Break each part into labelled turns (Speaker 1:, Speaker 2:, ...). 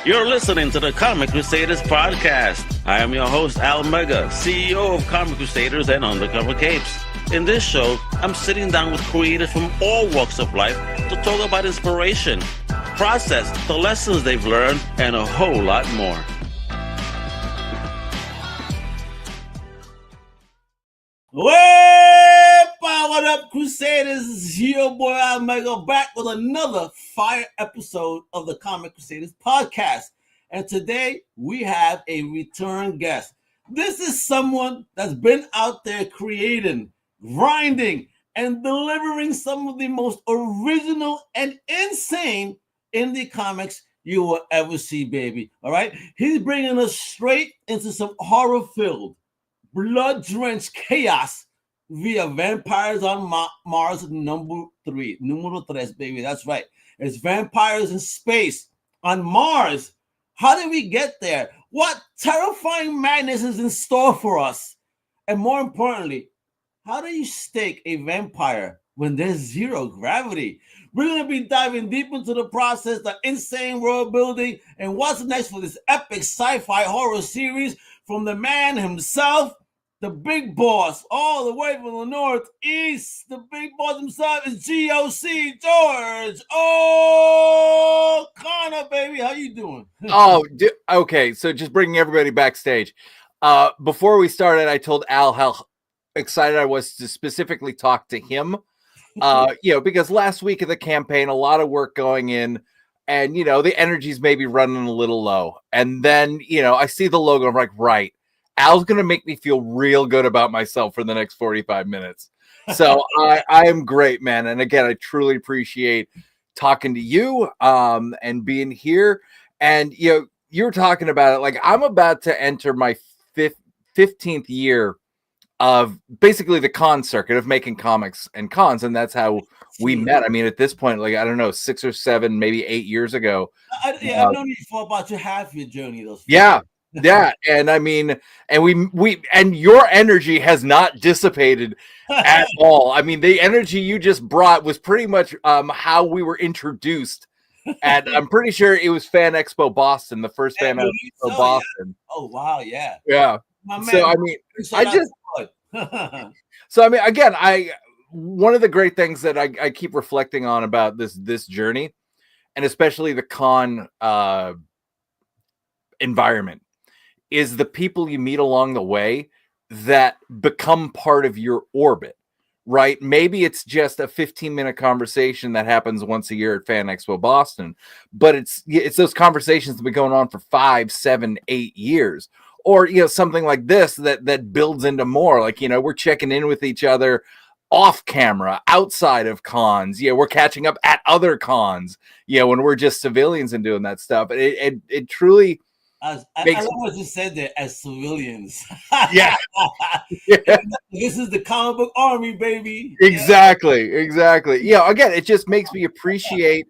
Speaker 1: You're listening to the Comic Crusaders podcast. I am your host, Al Mega, CEO of Comic Crusaders and Undercover Capes. In this show, I'm sitting down with creators from all walks of life to talk about inspiration, process, the lessons they've learned, and a whole lot more. Wepa! What up, Crusaders? It's your boy Al Mega back with another fire episode of the Comic Crusaders podcast. And today we have a return guest. This is someone that's been out there creating, grinding, and delivering some of the most original and insane indie comics you will ever see, baby. All right? He's bringing us straight into some horror-filled, blood-drenched chaos via Vampires on Mars numero tres, baby. That's right. It's vampires in space on Mars. How did we get there? What terrifying madness is in store for us? And more importantly, how do you stake a vampire when there's zero gravity? We're going to be diving deep into the process, the insane world building, and what's next for this epic sci-fi horror series from the man himself, the big boss, all the way from the Northeast. The big boss himself is GOC, George O'Connor, baby. How you doing?
Speaker 2: Okay. So just bringing everybody backstage. Before we started, I told Al how excited I was to specifically talk to him. Because last week of the campaign, a lot of work going in, and the energy's maybe running a little low. And then I see the logo. I'm like, right. Al's going to make me feel real good about myself for the next 45 minutes. So I am great, man. And again, I truly appreciate talking to you and being here. And, you're talking about it. Like, I'm about to enter my 15th year of basically the con circuit of making comics and cons. And that's how we met. I mean, at this point, like, I don't know, 6 or 7, maybe 8 years ago.
Speaker 1: I've known you for about half your journey.
Speaker 2: Yeah, and I mean, and we your energy has not dissipated at all. I mean, the energy you just brought was pretty much how we were introduced. And I'm pretty sure it was Fan Expo Boston, the first Fan Expo Boston.
Speaker 1: Yeah. Oh wow, yeah.
Speaker 2: Yeah. So I mean, so I mean, again, one of the great things that I keep reflecting on about this journey, and especially the con environment, is the people you meet along the way that become part of your orbit, right? Maybe it's just a 15-minute conversation that happens once a year at Fan Expo Boston, but it's those conversations that have been going on for 5, 7, 8 years, or something like this that builds into more. Like we're checking in with each other off camera, outside of cons. We're catching up at other cons. When we're just civilians and doing that stuff. It truly.
Speaker 1: I love what you said there, as civilians.
Speaker 2: Yeah.
Speaker 1: This is the comic book army, baby.
Speaker 2: Exactly. Again, it just makes me appreciate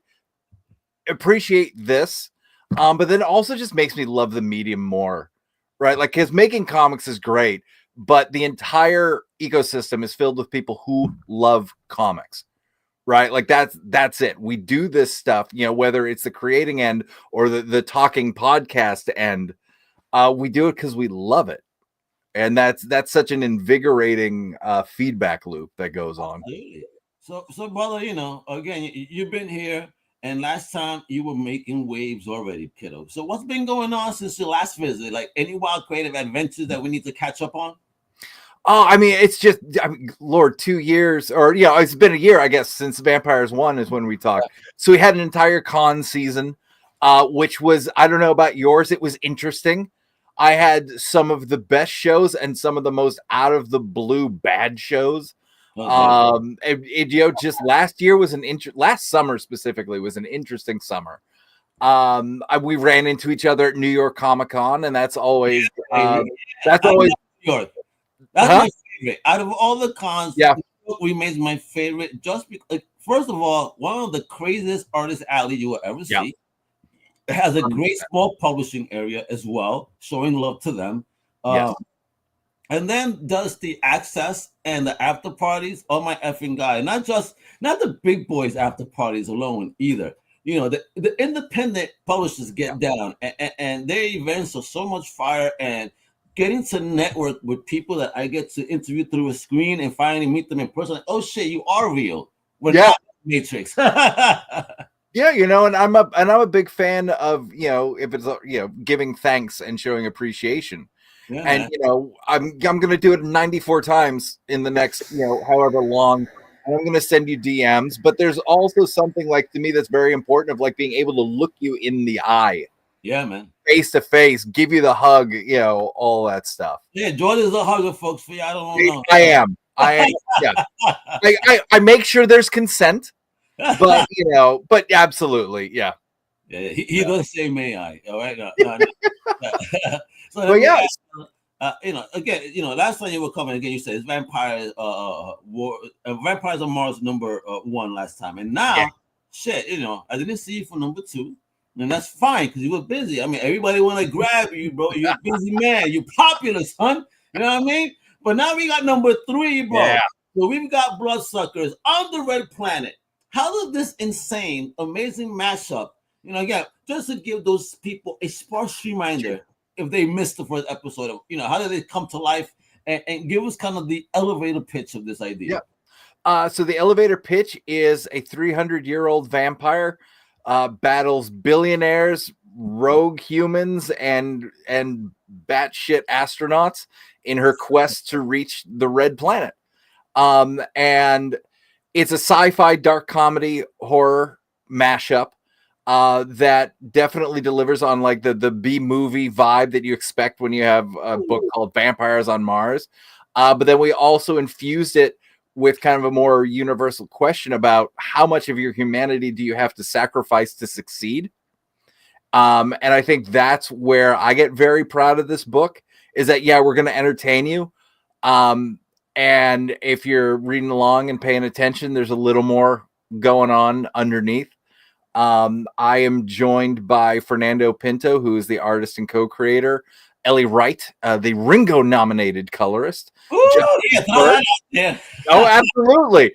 Speaker 2: this, but then also just makes me love the medium more, right? Like, because making comics is great, but the entire ecosystem is filled with people who love comics. Right, like that's it. We do this stuff, whether it's the creating end or the talking podcast end. We do it because we love it, and that's such an invigorating feedback loop that goes on.
Speaker 1: So brother, again, you've been here, and last time you were making waves already, kiddo. So what's been going on since your last visit? Like any wild creative adventures that we need to catch up on?
Speaker 2: Oh, I mean, it's just, Lord, 2 years, or it's been a year, I guess, since Vampires 1 is when we talked. So we had an entire con season, which was, I don't know about yours, it was interesting. I had some of the best shows and some of the most out of the blue bad shows. Just last year was last summer specifically was an interesting summer. We ran into each other at New York Comic Con, and that's always
Speaker 1: That's my favorite. Out of all the cons, we made my favorite just because, first of all, one of the craziest artist alley you will ever see. It has a great small publishing area as well, showing love to them. And then does the access and the after parties. Oh my effing God. Not the big boys after parties alone either. the independent publishers get down, and their events are so much fire, and getting to network with people that I get to interview through a screen and finally meet them in person. Like, oh shit, you are real. We're not Matrix.
Speaker 2: Yeah, and I'm a big fan of, if it's giving thanks and showing appreciation. Yeah. And I'm going to do it 94 times in the next however long. And I'm going to send you DMs, but there's also something, like, to me, that's very important, of like being able to look you in the eye.
Speaker 1: Yeah, man.
Speaker 2: Face to face, give you the hug, all that stuff.
Speaker 1: Yeah, Jordan's a hugger, folks. For you, I don't know.
Speaker 2: I am. Yeah. I make sure there's consent. But but absolutely, yeah.
Speaker 1: He does say may I, all right? No. So
Speaker 2: yes.
Speaker 1: Again, last time you were coming again, you said it's Vampires Vampires on Mars #1 last time, and now shit, I didn't see you for #2, and that's fine because you were busy. I mean, everybody want to grab you, bro. You're a busy man. You're popular, son. You know what I mean? But now we got #3, bro. Yeah. So we've got Bloodsuckers on the Red Planet. How does this insane, amazing mashup, again, just to give those people a sparse reminder if they missed the first episode of, how did it come to life, and give us kind of the elevator pitch of this idea.
Speaker 2: Yeah. So the elevator pitch is a 300-year-old vampire battles billionaires, rogue humans, and batshit astronauts in her quest to reach the Red Planet. And it's a sci-fi dark comedy horror mashup that definitely delivers on like the B-movie vibe that you expect when you have a book called Vampires on Mars. But then we also infused it with kind of a more universal question about how much of your humanity do you have to sacrifice to succeed? And I think that's where I get very proud of this book, is that, we're going to entertain you. And if you're reading along and paying attention, there's a little more going on underneath. I am joined by Fernando Pinto, who is the artist and co-creator, Ellie Wright, the Ringo-nominated colorist.
Speaker 1: Oh,
Speaker 2: absolutely.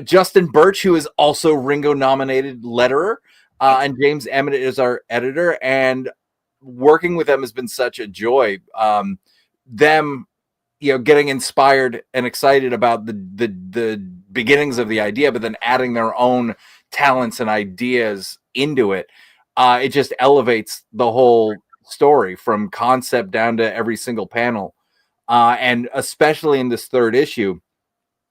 Speaker 2: Justin Birch, who is also Ringo-nominated letterer, and James Emmett is our editor. And working with them has been such a joy. Them getting inspired and excited about the beginnings of the idea, but then adding their own talents and ideas into it. It just elevates the whole story from concept down to every single panel. And especially in this third issue.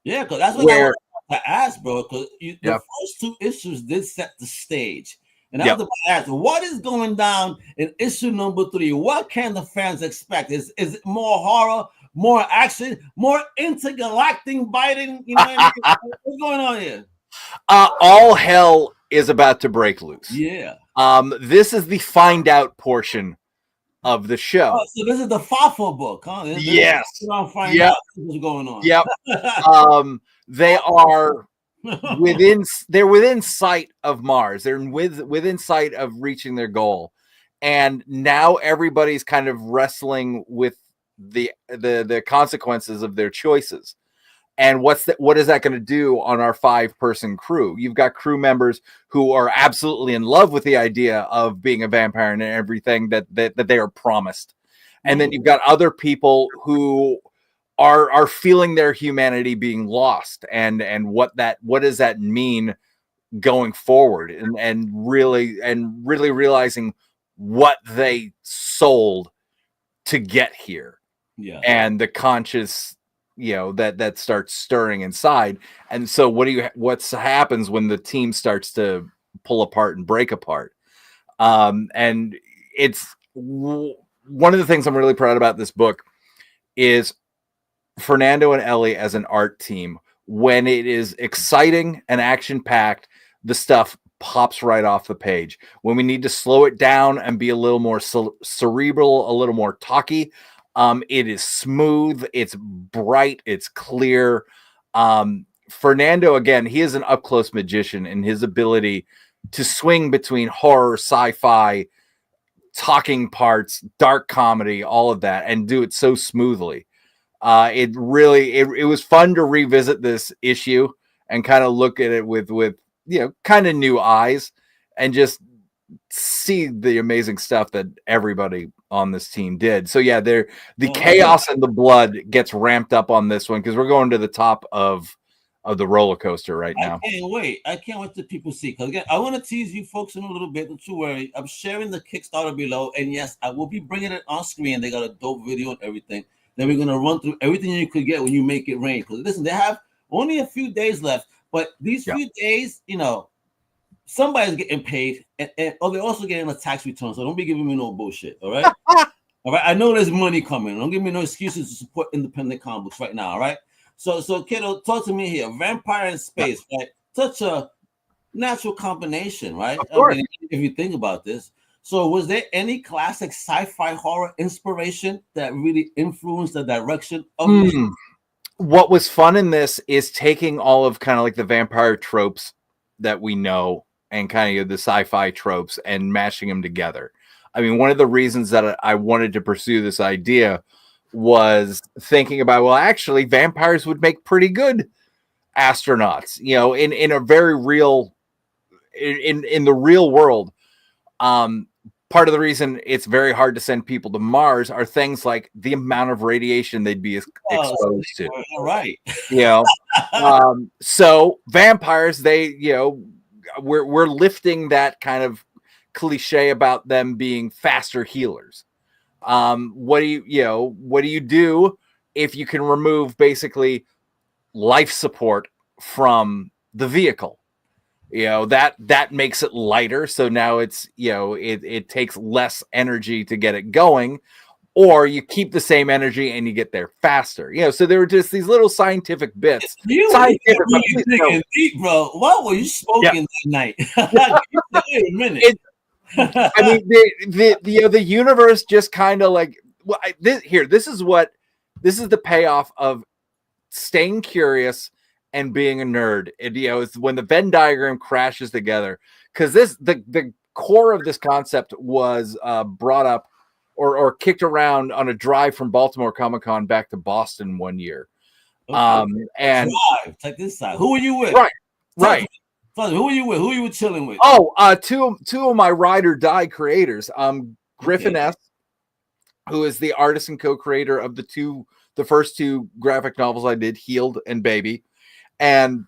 Speaker 1: Yeah, because that's what I wanted to ask, bro, because the first 2 issues did set the stage. And I was about to ask, what is going down in issue #3? What can the fans expect? Is it more horror, more action, more intergalactic biting? What's going on here?
Speaker 2: All hell is about to break loose.
Speaker 1: Yeah.
Speaker 2: This is the find out portion of the show.
Speaker 1: Oh, so this is the Fafo book, huh?
Speaker 2: Yes.
Speaker 1: What's going on?
Speaker 2: Yep. They are within sight of Mars. They're within sight of reaching their goal. And now everybody's kind of wrestling with the consequences of their choices. And what is that going to do on our 5-person crew? You've got crew members who are absolutely in love with the idea of being a vampire and everything that they are promised. And then you've got other people who are feeling their humanity being lost, and what does that mean going forward, and really realizing what they sold to get here.
Speaker 1: Yeah.
Speaker 2: And the conscious that starts stirring inside. And so what happens when the team starts to pull apart and break apart? And it's one of the things I'm really proud about this book is Fernando and Ellie as an art team. When it is exciting and action packed, the stuff pops right off the page. When we need to slow it down and be a little more cerebral, a little more talky, it is smooth, it's bright, it's clear. Fernando, again, he is an up-close magician in his ability to swing between horror, sci-fi, talking parts, dark comedy, all of that, and do it so smoothly. It was fun to revisit this issue and kind of look at it with kind of new eyes, and just see the amazing stuff that everybody on this team did. So yeah, the chaos and the blood gets ramped up on this one because we're going to the top of the roller coaster right now.
Speaker 1: I can't wait till people see. Because again, I want to tease you folks in a little bit. Don't you worry. I'm sharing the Kickstarter below, and yes, I will be bringing it on screen. They got a dope video and everything. Then we're gonna run through everything you could get when you make it rain. Because listen, they have only a few days left, but these few days, you know, somebody's getting paid, and they're also getting a tax return. So don't be giving me no bullshit. All right. All right. I know there's money coming. Don't give me no excuses to support independent comic books right now. All right. So kiddo, talk to me here. Vampire in space, right? Such a natural combination, right?
Speaker 2: Of course.
Speaker 1: I mean, if you think about this. So was there any classic sci-fi horror inspiration that really influenced the direction of this?
Speaker 2: What was fun in this is taking all of kind of like the vampire tropes that we know and kind of the sci-fi tropes and mashing them together. I mean, one of the reasons that I wanted to pursue this idea was thinking about, well, actually vampires would make pretty good astronauts, you know, in a very real, in the real world. Part of the reason it's very hard to send people to Mars are things like the amount of radiation they'd be exposed to.
Speaker 1: Right.
Speaker 2: You know, so vampires, they, you know, we're lifting that kind of cliche about them being faster healers. What do you do if you can remove basically life support from the vehicle? You know, that makes it lighter. So now it's, you know, it takes less energy to get it going, or you keep the same energy and you get there faster. You know, so there were just these little scientific bits.
Speaker 1: Deep, bro. What were you smoking that night? Wait a minute.
Speaker 2: I mean, the universe just kind of like, well, this is the payoff of staying curious and being a nerd. It, you know, it's when the Venn diagram crashes together, because the core of this concept was brought up or kicked around on a drive from Baltimore Comic-Con back to Boston one year.
Speaker 1: Okay.
Speaker 2: And
Speaker 1: check this out. Who were you with?
Speaker 2: Right.
Speaker 1: Who are you with? Who are you chilling with?
Speaker 2: Two of my ride or die creators. Griffin S., who is the artist and co-creator of the first two graphic novels I did, Healed and Baby, and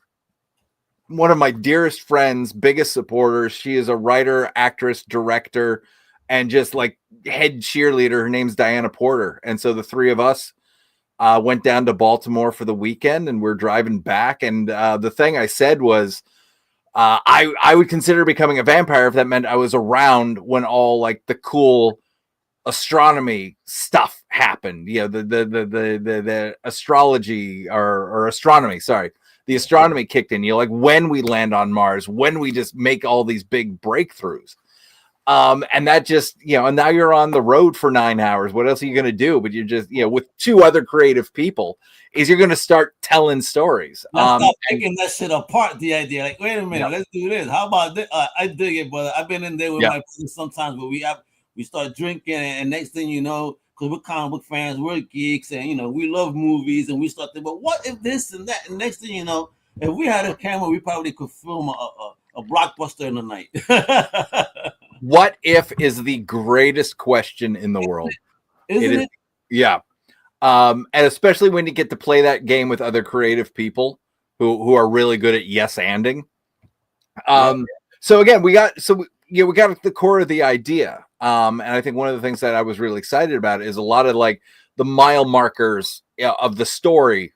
Speaker 2: one of my dearest friends, biggest supporters. She is a writer, actress, director, and just like head cheerleader. Her name's Diana Porter. And so the three of us went down to Baltimore for the weekend, and we're driving back. And the thing I said was, I would consider becoming a vampire if that meant I was around when all like the cool astronomy stuff happened. You know, the astrology or astronomy, sorry. The astronomy kicked in, you know, like when we land on Mars, when we just make all these big breakthroughs. And that just, you know, and now you're on the road for 9 hours. What else are you going to do? But you're just, you know, with two other creative people, is you're going to start telling stories.
Speaker 1: Stop picking that shit apart. The idea, like, wait a minute, let's do this. How about this? I dig it, brother. I've been in there with my friends sometimes, but we start drinking, and next thing you know, because we're comic book fans, we're geeks, and you know we love movies, and we start thinking, but what if this and that? And next thing you know, if we had a camera, we probably could film a blockbuster in the night.
Speaker 2: What if is the greatest question in the world.
Speaker 1: Isn't it?
Speaker 2: Yeah. And especially when you get to play that game with other creative people who are really good at yes-anding. So again, we got the core of the idea. And I think one of the things that I was really excited about is a lot of like the mile markers of the story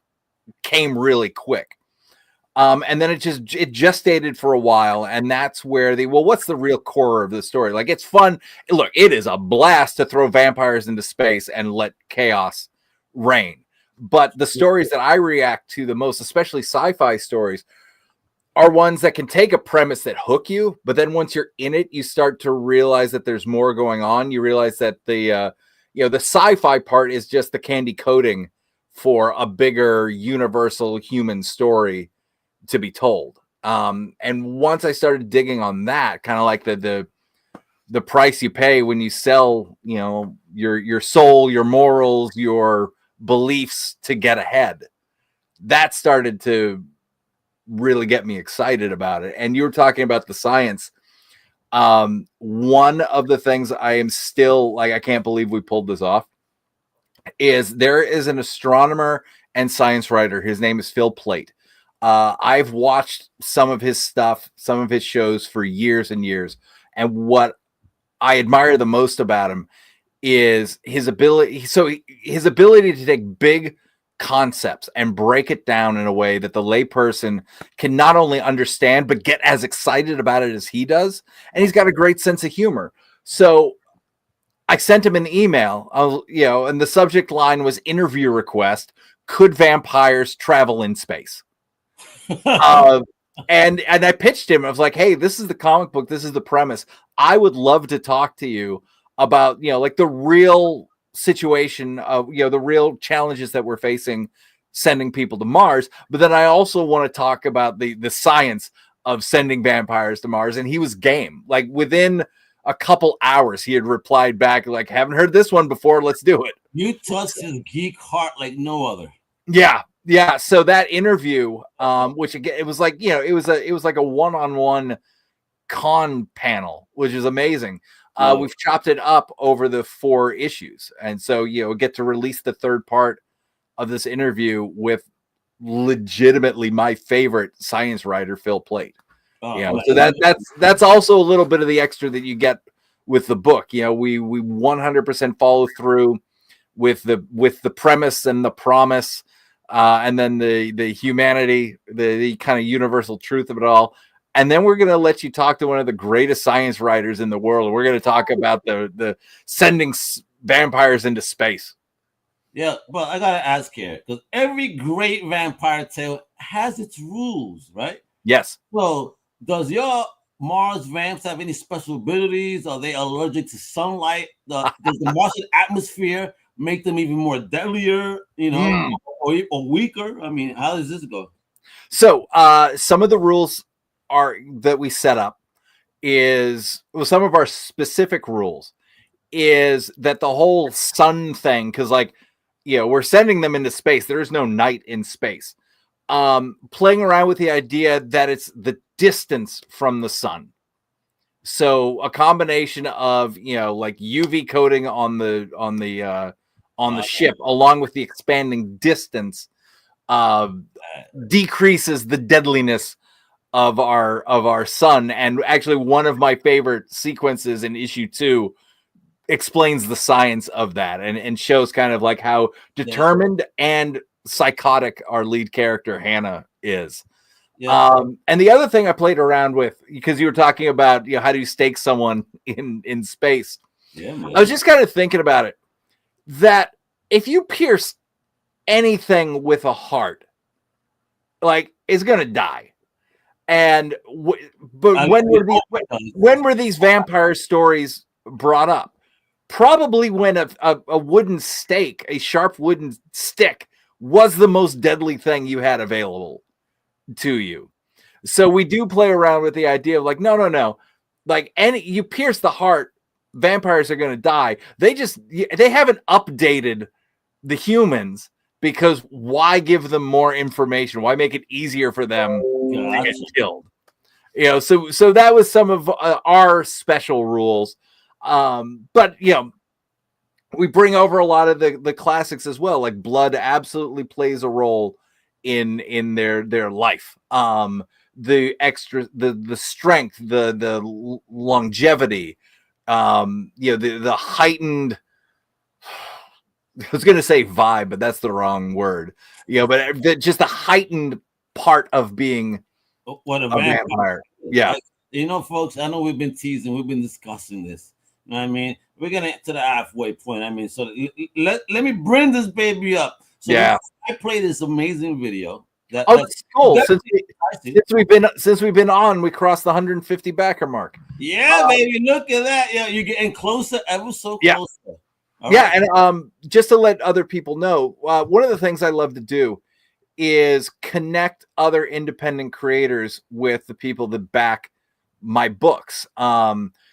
Speaker 2: came really quick. And then it gestated for a while, and that's where what's the real core of the story? Like, it's fun. Look, it is a blast to throw vampires into space and let chaos reign. But the stories that I react to the most, especially sci-fi stories, are ones that can take a premise that hook you, but then once you're in it, you start to realize that there's more going on. You realize that the sci-fi part is just the candy coating for a bigger universal human story to be told. And once I started digging on that, kind of like the price you pay when you sell, you know, your soul, your morals, your beliefs to get ahead, that started to really get me excited about it. And you were talking about the science. One of the things I am still like, I can't believe we pulled this off, is there is an astronomer and science writer. His name is Phil Plait. I've watched some of his stuff, some of his shows for years and years. And what I admire the most about him is his ability. So his ability to take big concepts and break it down in a way that the layperson can not only understand, but get as excited about it as he does. And he's got a great sense of humor. So I sent him an email, and the subject line was interview request. Could vampires travel in space? And I pitched him. I was like, hey, this is the comic book. This is the premise. I would love to talk to you about, like the real situation of, the real challenges that we're facing sending people to Mars. But then I also want to talk about the science of sending vampires to Mars. And he was game. Like within a couple hours, he had replied back like, haven't heard this one before. Let's do it.
Speaker 1: You touched his geek heart like no other.
Speaker 2: Yeah. So that interview, which again, it was like, it was like a one-on-one con panel, which is amazing. We've chopped it up over the 4 issues. And so, get to release the 3rd part of this interview with legitimately my favorite science writer, Phil Plait. So that's also a little bit of the extra that you get with the book. We 100% follow through with the premise and the promise, and then the humanity, the kind of universal truth of it all. And then we're going to let you talk to one of the greatest science writers in the world. We're going to talk about the sending vampires into space.
Speaker 1: Yeah, but I got to ask here, because every great vampire tale has its rules, right?
Speaker 2: Yes.
Speaker 1: So does your Mars vamps have any special abilities? Are they allergic to sunlight? Does the Martian atmosphere make them even more deadlier, or weaker? I mean, how does this go?
Speaker 2: So some of the rules that we set up is, some of our specific rules is that the whole sun thing, because we're sending them into space. There is no night in space. Playing around with the idea that it's the distance from the sun. So a combination of, like UV coating on the ship, along with the expanding distance, decreases the deadliness of our sun. And actually, one of my favorite sequences in issue 2 explains the science of that and shows kind of like how determined and psychotic our lead character Hannah is. And the other thing I played around with, because you were talking about how do you stake someone in space, I was just kind of thinking about it, that if you pierce anything with a heart, like, it's gonna die. And but when were these vampire stories brought up? Probably when a wooden stake, a sharp wooden stick, was the most deadly thing you had available to you. So we do play around with the idea of like, no. Like, you pierce the heart, vampires are going to die. They haven't updated the humans, because why give them more information? Why make it easier for them to get killed? So that was some of our special rules. But we bring over a lot of the classics as well. Like blood absolutely plays a role in their life. The extra, the strength, the longevity, the heightened, I was going to say vibe, but that's the wrong word. But just the heightened part of being
Speaker 1: a
Speaker 2: vampire. Yeah.
Speaker 1: Folks, I know we've been teasing, we've been discussing this. You know what I mean? We're going to get to the halfway point. I mean, so let me bring this baby up. So I played this amazing video.
Speaker 2: That's cool. Since we've been on, we crossed the 150 backer mark.
Speaker 1: Yeah, baby, look at that. Yeah, you're getting closer, ever so closer.
Speaker 2: Right. And just to let other people know, one of the things I love to do is connect other independent creators with the people that back my books.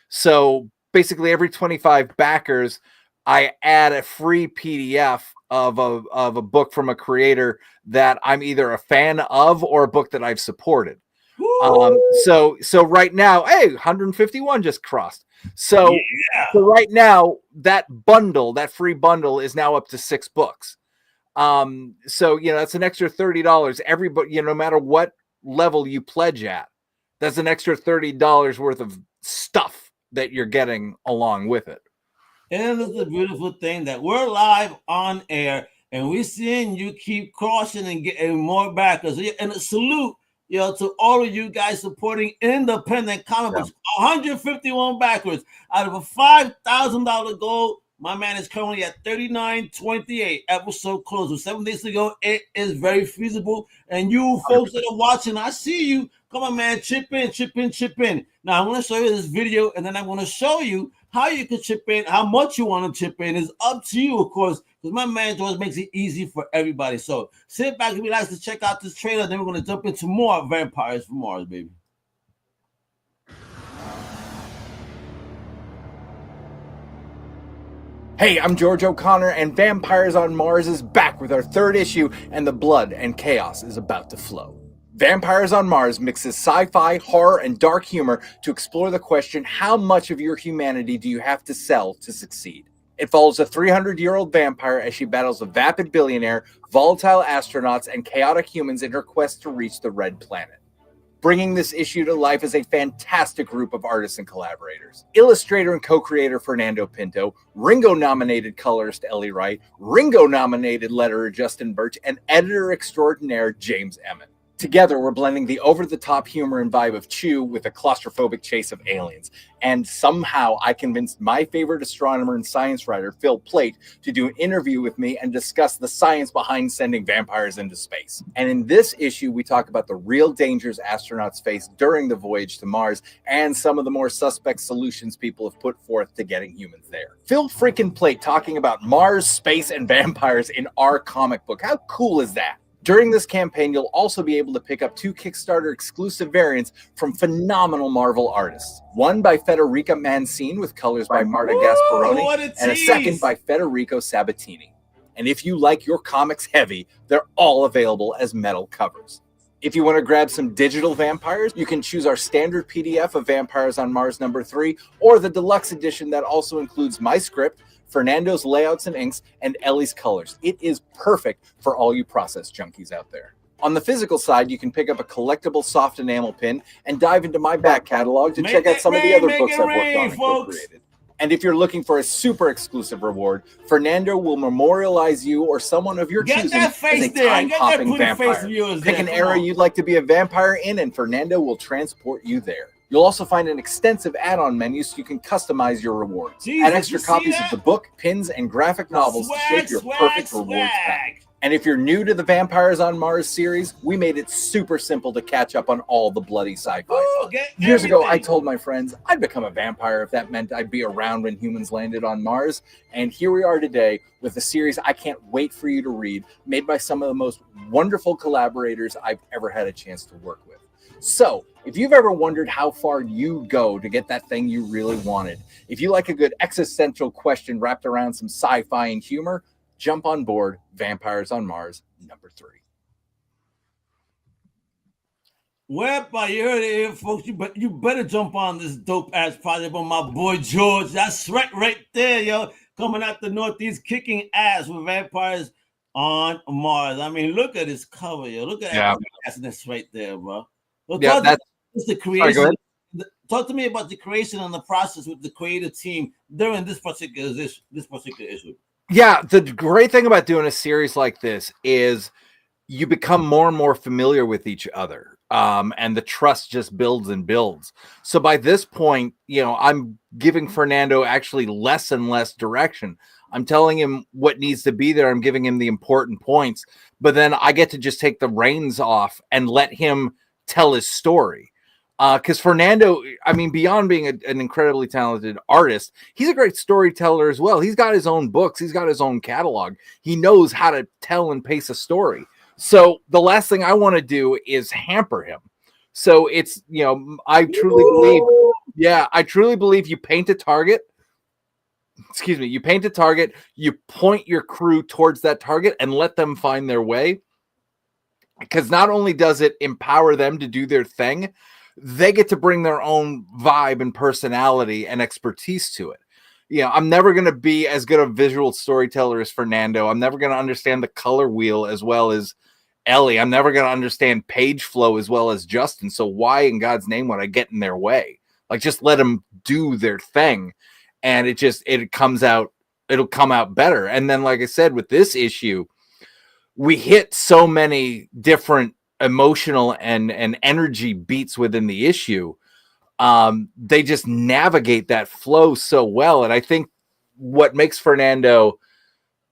Speaker 2: So basically, every 25 backers, I add a free PDF of a book from a creator that I'm either a fan of or a book that I've supported. So right now, hey, 151 just crossed. So
Speaker 1: Yeah.
Speaker 2: so right now, that free bundle is now up to 6 books. So that's an extra $30. Everybody, no matter what level you pledge at, that's an extra $30 worth of stuff that you're getting along with it.
Speaker 1: And it's a beautiful thing that we're live on air and we're seeing you keep crossing and getting more backers. And a salute, to all of you guys supporting independent comic books. 151 backers out of a $5,000 goal. My man is currently at 39.28. Episode close. So 7 days ago, it is very feasible. And you folks that are watching, I see you. Come on, man, chip in. Now I'm going to show you this video, and then I'm going to show you how you can chip in, how much you want to chip in is up to you, of course, because my man George makes it easy for everybody. So sit back and relax to check out this trailer. Then we're going to jump into more Vampires from Mars, baby.
Speaker 2: Hey, I'm George O'Connor, and Vampires on Mars is back with our 3rd issue, and the blood and chaos is about to flow. Vampires on Mars mixes sci-fi, horror, and dark humor to explore the question, how much of your humanity do you have to sell to succeed? It follows a 300-year-old vampire as she battles a vapid billionaire, volatile astronauts, and chaotic humans in her quest to reach the Red Planet. Bringing this issue to life is a fantastic group of artists and collaborators. Illustrator and co-creator Fernando Pinto, Ringo-nominated colorist Ellie Wright, Ringo-nominated letterer Justin Birch, and editor extraordinaire James Emmett. Together, we're blending the over-the-top humor and vibe of Chew with a claustrophobic chase of aliens. And somehow I convinced my favorite astronomer and science writer, Phil Plait, to do an interview with me and discuss the science behind sending vampires into space. And in this issue, we talk about the real dangers astronauts face during the voyage to Mars and some of the more suspect solutions people have put forth to getting humans there. Phil freaking Plait talking about Mars, space, and vampires in our comic book. How cool is that? During this campaign, you'll also be able to pick up 2 Kickstarter exclusive variants from phenomenal Marvel artists. One by Federica Mancini with colors by Marta Gasparoni, and a second by Federico Sabatini. And if you like your comics heavy, they're all available as metal covers. If you want to grab some digital vampires, you can choose our standard PDF of Vampires on Mars #3, or the deluxe edition that also includes my script, Fernando's layouts and inks, and Ellie's colors. It is perfect for all you process junkies out there. On the physical side, you can pick up a collectible soft enamel pin and dive into my back catalog to check out some of the other books I've worked on and co-created. And if you're looking for a super exclusive reward, Fernando will memorialize you or someone of your choosing as a time-hopping vampire. Pick an era you'd like to be a vampire in, and Fernando will transport you there. You'll also find an extensive add-on menu so you can customize your rewards. Add extra copies of the book, pins, and graphic novels to shape your perfect rewards pack. And if you're new to the Vampires on Mars series, we made it super simple to catch up on all the bloody sci-fi. Years ago, I told my friends I'd become a vampire if that meant I'd be around when humans landed on Mars. And here we are today with a series I can't wait for you to read, made by some of the most wonderful collaborators I've ever had a chance to work with. So, if you've ever wondered how far you go to get that thing you really wanted, if you like a good existential question wrapped around some sci-fi and humor, jump on board Vampires on Mars #3.
Speaker 1: Wepa, you heard it here, folks. You better jump on this dope-ass project by my boy George. That's right there, yo. Coming out the Northeast, kicking ass with Vampires on Mars. I mean, look at this cover, yo. Look at that assness right there, bro. Well, that's the creation. Talk to me about the creation and the process with the creative team during this particular issue.
Speaker 2: Yeah, the great thing about doing a series like this is you become more and more familiar with each other, and the trust just builds and builds. So by this point, I'm giving Fernando actually less and less direction. I'm telling him what needs to be there. I'm giving him the important points, but then I get to just take the reins off and let him tell his story. Because Fernando, I mean, beyond being an incredibly talented artist, he's a great storyteller as well. He's got his own books. He's got his own catalog. He knows how to tell and pace a story. So the last thing I want to do is hamper him. So it's, I truly believe you paint a target. You paint a target, you point your crew towards that target and let them find their way. because not only does it empower them to do their thing, they get to bring their own vibe and personality and expertise to it. You know, I'm never going to be as good a visual storyteller as Fernando. I'm never going to understand the color wheel as well as Ellie. I'm never going to understand page flow as well as Justin. So why in God's name would I get in their way? Like, just let them do their thing. And it'll come out better. And then, like I said, with this issue, we hit so many different emotional and energy beats within the issue. They just navigate that flow so well. And I think what makes Fernando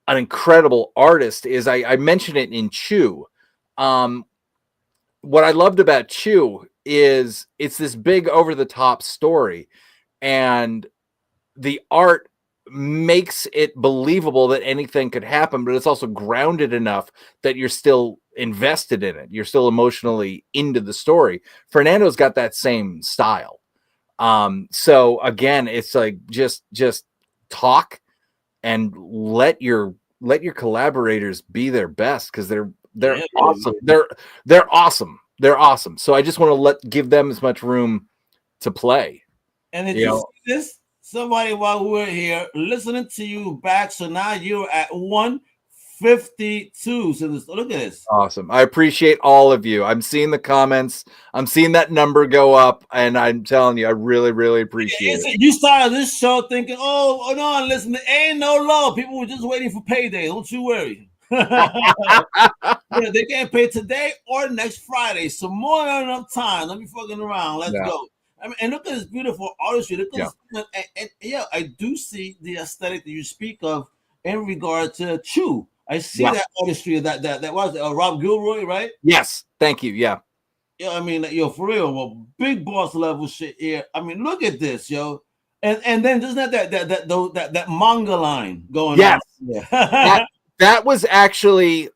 Speaker 2: an incredible artist is I mentioned it in Chew. What I loved about Chew is it's this big over the top story, and the art makes it believable that anything could happen, but it's also grounded enough that you're still invested in it. You're still emotionally into the story. Fernando's got that same style. So again, it's like just talk and let your collaborators be their best, because they're awesome. They're awesome. They're awesome. So I just want to give them as much room to play.
Speaker 1: And did you see this? Somebody while we're here listening to you back, so now you're at 152. So look at this.
Speaker 2: Awesome. I appreciate all of you. I'm seeing the comments. I'm seeing that number go up, and I'm telling you, I really, really appreciate it.
Speaker 1: You started this show thinking, oh no, listen, there ain't no love. People were just waiting for payday. Don't you worry. Yeah, they can't pay today or next Friday. So more than enough time. Let me fucking around. Let's go. I mean, and look at this beautiful artistry. Look at this, and I do see the aesthetic that you speak of in regard to Chew. I see that artistry that was Rob Gilroy, right?
Speaker 2: Yes, thank you. Yeah,
Speaker 1: I mean, for real, well, big boss level shit here. I mean, look at this, yo, and then doesn't that manga line going on?
Speaker 2: Yeah, that was actually,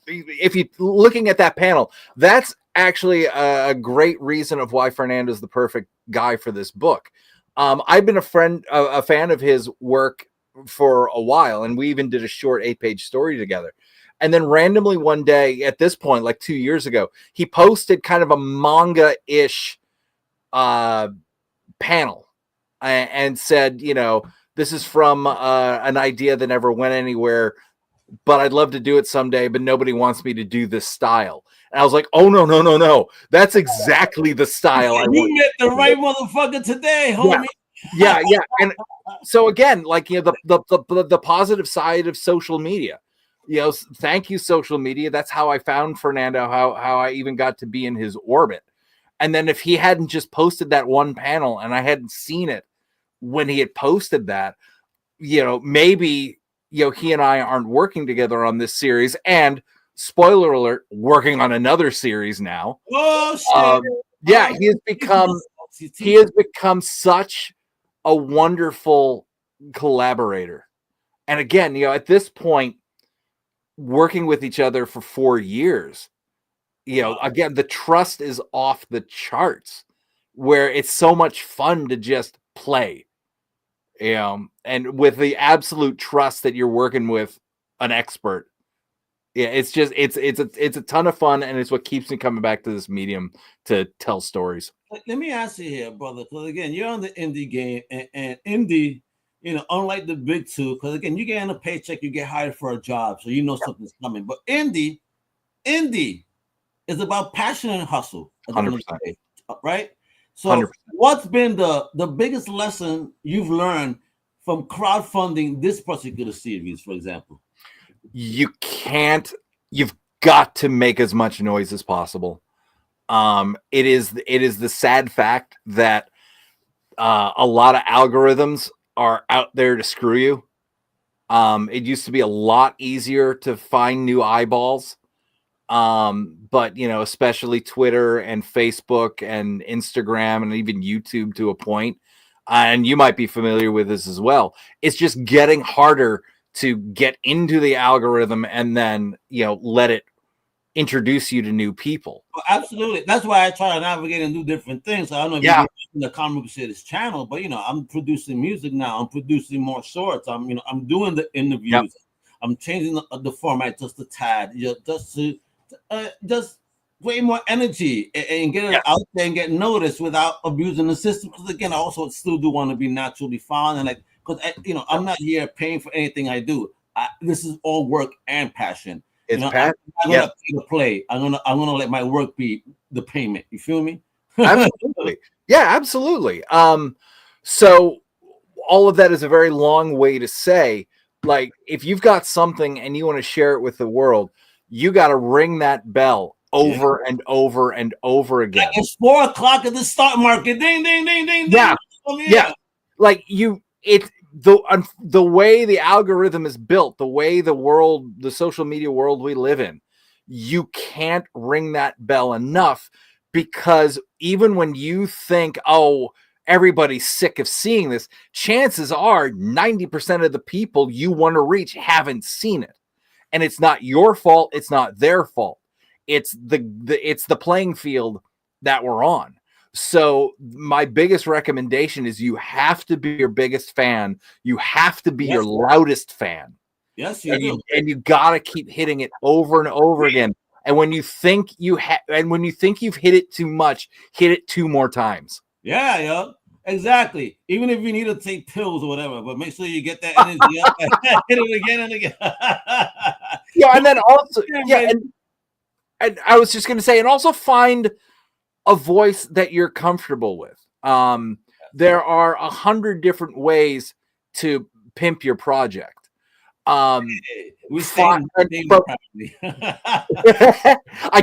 Speaker 2: if you looking at that panel, that's actually a great reason of why Fernando's the perfect guy for this book. I've been a fan of his work for a while, and we even did a short 8-page story together. And then randomly one day, at this point, like 2 years ago, he posted kind of a manga-ish panel and said, you know, this is from an idea that never went anywhere, but I'd love to do it someday, but nobody wants me to do this style. And I was like, oh, no. That's exactly the style I want.
Speaker 1: You met the right motherfucker today, homie.
Speaker 2: Yeah. And so again, like, you know, the positive side of social media, you know, thank you, social media. That's how I found Fernando, how I even got to be in his orbit. And then if he hadn't just posted that one panel and I hadn't seen it when he had posted that, you know, maybe, you know, he and I aren't working together on this series, and spoiler alert, working on another series now.
Speaker 1: Oh shit.
Speaker 2: Yeah, he has become such a wonderful collaborator. And again, you know, at this point, working with each other for 4 years, you know, again, the trust is off the charts, where it's so much fun to just play. You know, and with the absolute trust that you're working with an expert. Yeah, it's a ton of fun, and it's what keeps me coming back to this medium to tell stories.
Speaker 1: Let me ask you here, brother, because again, you're on the indie game, and indie, you know, unlike the big two, because again, you get in a paycheck, you get hired for a job, so you know something's coming. But indie is about passion and hustle.
Speaker 2: 100%.
Speaker 1: Right? So
Speaker 2: 100%.
Speaker 1: What's been the biggest lesson you've learned from crowdfunding this particular series, for example?
Speaker 2: You've got to make as much noise as possible. It is the sad fact that a lot of algorithms are out there to screw you. It used to be a lot easier to find new eyeballs. But you know, especially Twitter and Facebook and Instagram and even YouTube to a point, and you might be familiar with this as well. It's just getting harder to get into the algorithm and then, you know, let it introduce you to new people.
Speaker 1: Well, absolutely. That's why I try to navigate and do different things. I don't know if you're in the Comic Crusaders channel, but you know, I'm producing music now. I'm producing more shorts. I'm doing the interviews. I'm changing the format just a tad, just to just way more energy and get it out there and get noticed without abusing the system. Because again, I also still do want to be naturally found and like, because I'm not here paying for anything I do. This is all work and passion.
Speaker 2: It's
Speaker 1: I'm
Speaker 2: passion.
Speaker 1: gonna pay to play. I'm gonna let my work be the payment. You feel me?
Speaker 2: Absolutely. Yeah, absolutely. So all of that is a very long way to say, like, if you've got something and you want to share it with the world, you got to ring that bell over and over and over again.
Speaker 1: It's 4 o'clock at the stock market. Ding, ding, ding, ding, ding.
Speaker 2: Yeah. Like the way the algorithm is built, the way the social media world we live in, you can't ring that bell enough, because even when you think, oh, everybody's sick of seeing this, chances are 90% of the people you want to reach haven't seen it. And it's not your fault. It's not their fault. It's the playing field that we're on. So my biggest recommendation is you have to be your biggest fan. You have to be your loudest fan.
Speaker 1: Yes,
Speaker 2: and you got to keep hitting it over and over again. And when you think you've hit it too much, hit it 2 more times.
Speaker 1: Yeah, exactly. Even if you need to take pills or whatever, but make sure you get that energy up and hit it again and again.
Speaker 2: And then also, and I was just going to say, and also find a voice that you're comfortable with. There are 100 different ways to pimp your project. I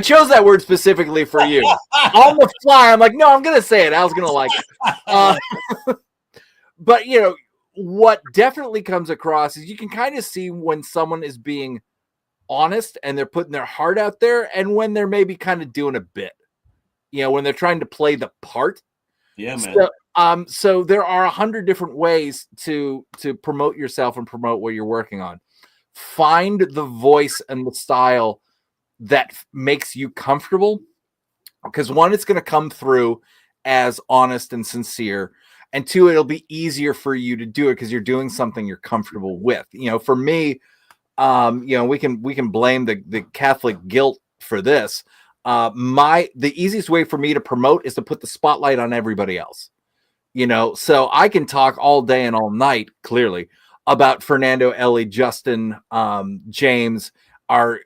Speaker 2: chose that word specifically for you. On the fly, I'm like, no, I'm gonna say it. Al's gonna like it. But what definitely comes across is you can kind of see when someone is being honest and they're putting their heart out there, and when they're maybe kind of doing a bit. When they're trying to play the part.
Speaker 1: Yeah, man.
Speaker 2: So there are 100 different ways to promote yourself and promote what you're working on. Find the voice and the style that makes you comfortable, because 1, it's going to come through as honest and sincere, and 2, it'll be easier for you to do it because you're doing something you're comfortable with. For me, we can blame the Catholic guilt for this. The easiest way for me to promote is to put the spotlight on everybody else. So I can talk all day and all night, clearly, about Fernando, Ellie, Justin, James, our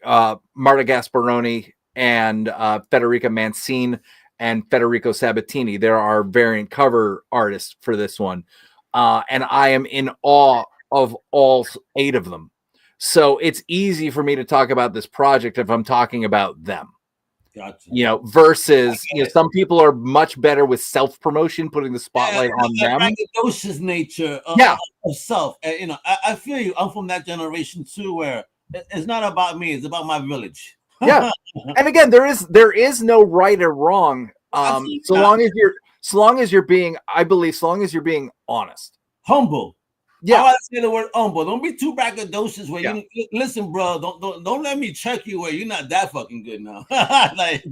Speaker 2: Marta Gasparoni, and Federica Mancine and Federico Sabatini. There are variant cover artists for this one. And I am in awe of all 8 of them. So it's easy for me to talk about this project if I'm talking about them.
Speaker 1: Gotcha.
Speaker 2: Versus some people are much better with self-promotion, putting the spotlight on them.
Speaker 1: Braggadocious nature of self. And, I feel you. I'm from that generation too, where it's not about me; it's about my village.
Speaker 2: Yeah, and again, there is no right or wrong. So long as you're being honest,
Speaker 1: humble.
Speaker 2: Yeah,
Speaker 1: I say the word humble. Don't be too braggadocious. Where you listen, bro. Don't let me check you where you're not that fucking good now. Like,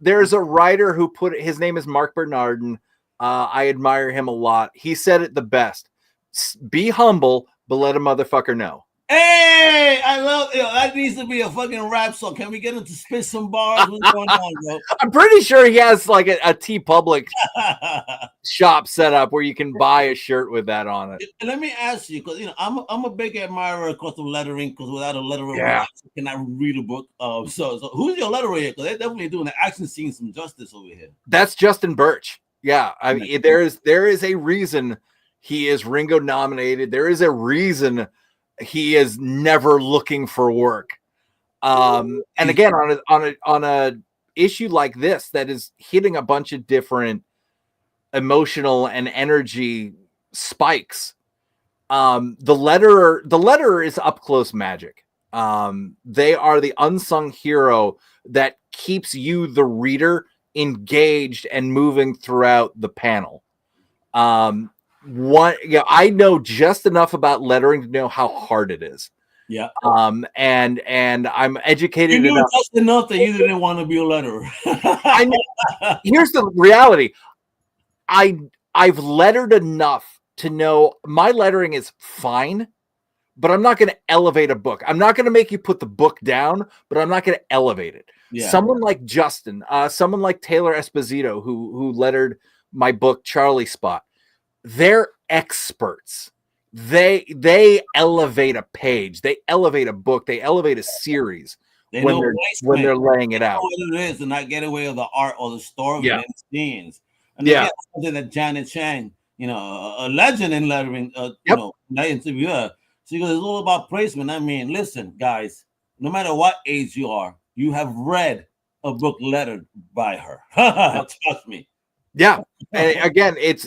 Speaker 2: there's a writer who put it. His name is Mark Bernardin. I admire him a lot. He said it the best: "Be humble, but let a motherfucker know."
Speaker 1: Hey, I love that. Needs to be a fucking rap song. Can we get him to spit some bars? What's going on, bro?
Speaker 2: I'm pretty sure he has like a T-Public shop set up where you can buy a shirt with that on it.
Speaker 1: Let me ask you, because I'm a big admirer, of course, of lettering. Because without a letterer, you cannot read a book. So who's your letterer here? Because they're definitely doing the action scene some justice over here.
Speaker 2: That's Justin Birch. Yeah, I mean, there is a reason he is Ringo nominated. There is a reason he is never looking for work. And again, on a issue like this that is hitting a bunch of different emotional and energy spikes, the letterer is up close magic. They are the unsung hero that keeps you, the reader, engaged and moving throughout the panel. I know just enough about lettering to know how hard it is.
Speaker 1: Yeah.
Speaker 2: And I'm educated.
Speaker 1: You knew just enough that you didn't want to be a letterer.
Speaker 2: I know. Here's the reality. I've lettered enough to know my lettering is fine, but I'm not going to elevate a book. I'm not going to make you put the book down, but I'm not going to elevate it.
Speaker 1: Yeah.
Speaker 2: Someone like Justin, someone like Taylor Esposito, who lettered my book Charlie Spot, they're experts. They elevate a page, they elevate a book, they elevate a series when they're laying it out.
Speaker 1: What it is, and not get away with the art or the story
Speaker 2: Yeah.
Speaker 1: and the scenes. And
Speaker 2: Yeah.
Speaker 1: again, something that Janet Chang, you know, a legend in lettering,
Speaker 2: Yep.
Speaker 1: you know, that interviewer. So it's all about placement. I mean, listen, guys, no matter what age you are, you have read a book lettered by her. Trust me.
Speaker 2: Yeah. And again, it's